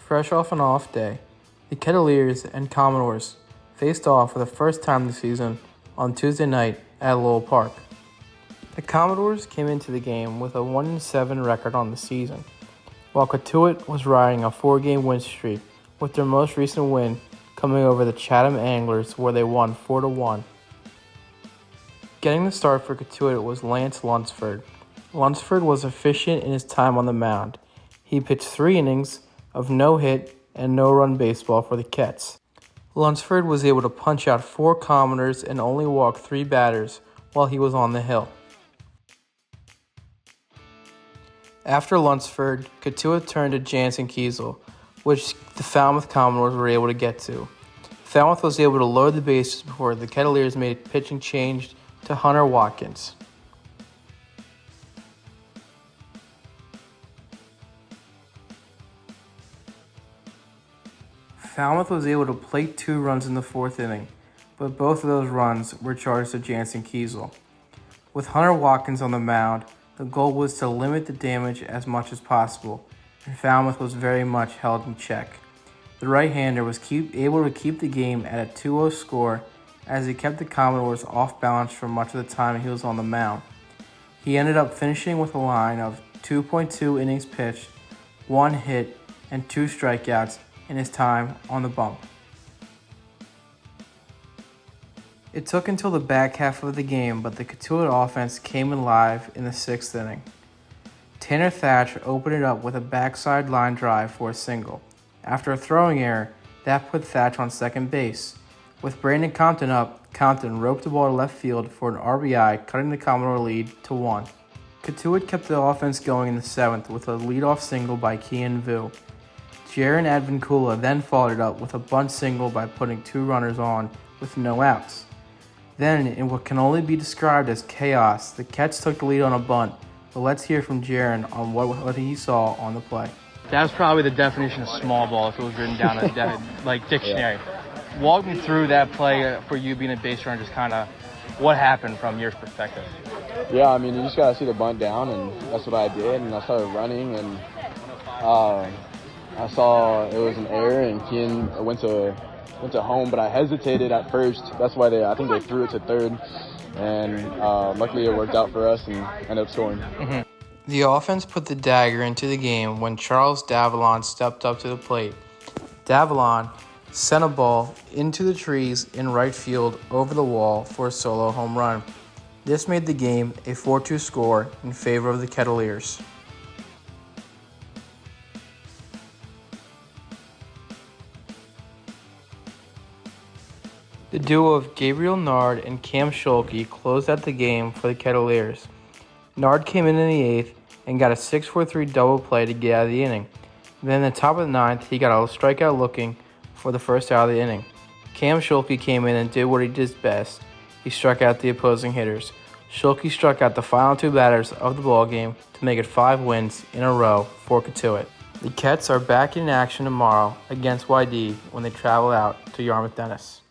Fresh off an off day, the Kettleers and Commodores faced off for the first time this season on Tuesday night at Lowell Park. The Commodores came into the game with a 1-7 record on the season, while Cotuit was riding a 4-game win streak, with their most recent win coming over the Chatham Anglers, where they won 4-1. Getting the start for Cotuit was Lance Lunsford. Lunsford was efficient in his time on the mound. He pitched 3 innings of no-hit and no-run baseball for the Ketts. Lunsford was able to punch out 4 Commodores and only walk 3 batters while he was on the hill. After Lunsford, Cotuit turned to Jansen Kiesel, which the Falmouth Commodores were able to get to. Falmouth was able to load the bases before the Kettleers made a pitching change to Hunter Watkins. Falmouth was able to plate 2 runs in the 4th inning, but both of those runs were charged to Jansen Kiesel. With Hunter Watkins on the mound, the goal was to limit the damage as much as possible, and Falmouth was very much held in check. The right-hander was able to keep the game at a 2-0 score as he kept the Commodores off balance for much of the time he was on the mound. He ended up finishing with a line of 2.2 innings pitched, 1 hit, and 2 strikeouts in his time on the bump. It took until the back half of the game, but the Cotuit offense came alive in the 6th inning. Tanner Thatch opened it up with a backside line drive for a single. After a throwing error, that put Thatch on second base. With Brandon Compton up, Compton roped the ball to left field for an RBI, cutting the Commodore lead to 1. Cotuit kept the offense going in the 7th with a leadoff single by Kian Vu. Jaron Advincula then followed it up with a bunt single by putting 2 runners on with no outs. Then, in what can only be described as chaos, the Ketts took the lead on a bunt, but let's hear from Jaron on what he saw on the play. That was probably the definition of small ball if it was written down in a dictionary. Yeah. Walk me through that play for you being a base runner, just kind of what happened from your perspective. Yeah, I mean, you just got to see the bunt down, and that's what I did, and I started running, and I saw it was an error, and Kian went to home, but I hesitated at first. That's why I think they threw it to third, and luckily it worked out for us and ended up scoring. Mm-hmm. The offense put the dagger into the game when Charles Davalon stepped up to the plate. Davalon sent a ball into the trees in right field over the wall for a solo home run. This made the game a 4-2 score in favor of the Kettleers. The duo of Gabriel Nard and Cam Schulke closed out the game for the Kettleers. Nard came in the 8th and got a 6-4-3 double play to get out of the inning. Then in the top of the 9th, he got a strikeout looking for the first out of the inning. Cam Schulke came in and did what he did best. He struck out the opposing hitters. Schulke struck out the final 2 batters of the ballgame to make it 5 wins in a row for Cotuit. The Ketts are back in action tomorrow against YD when they travel out to Yarmouth Dennis.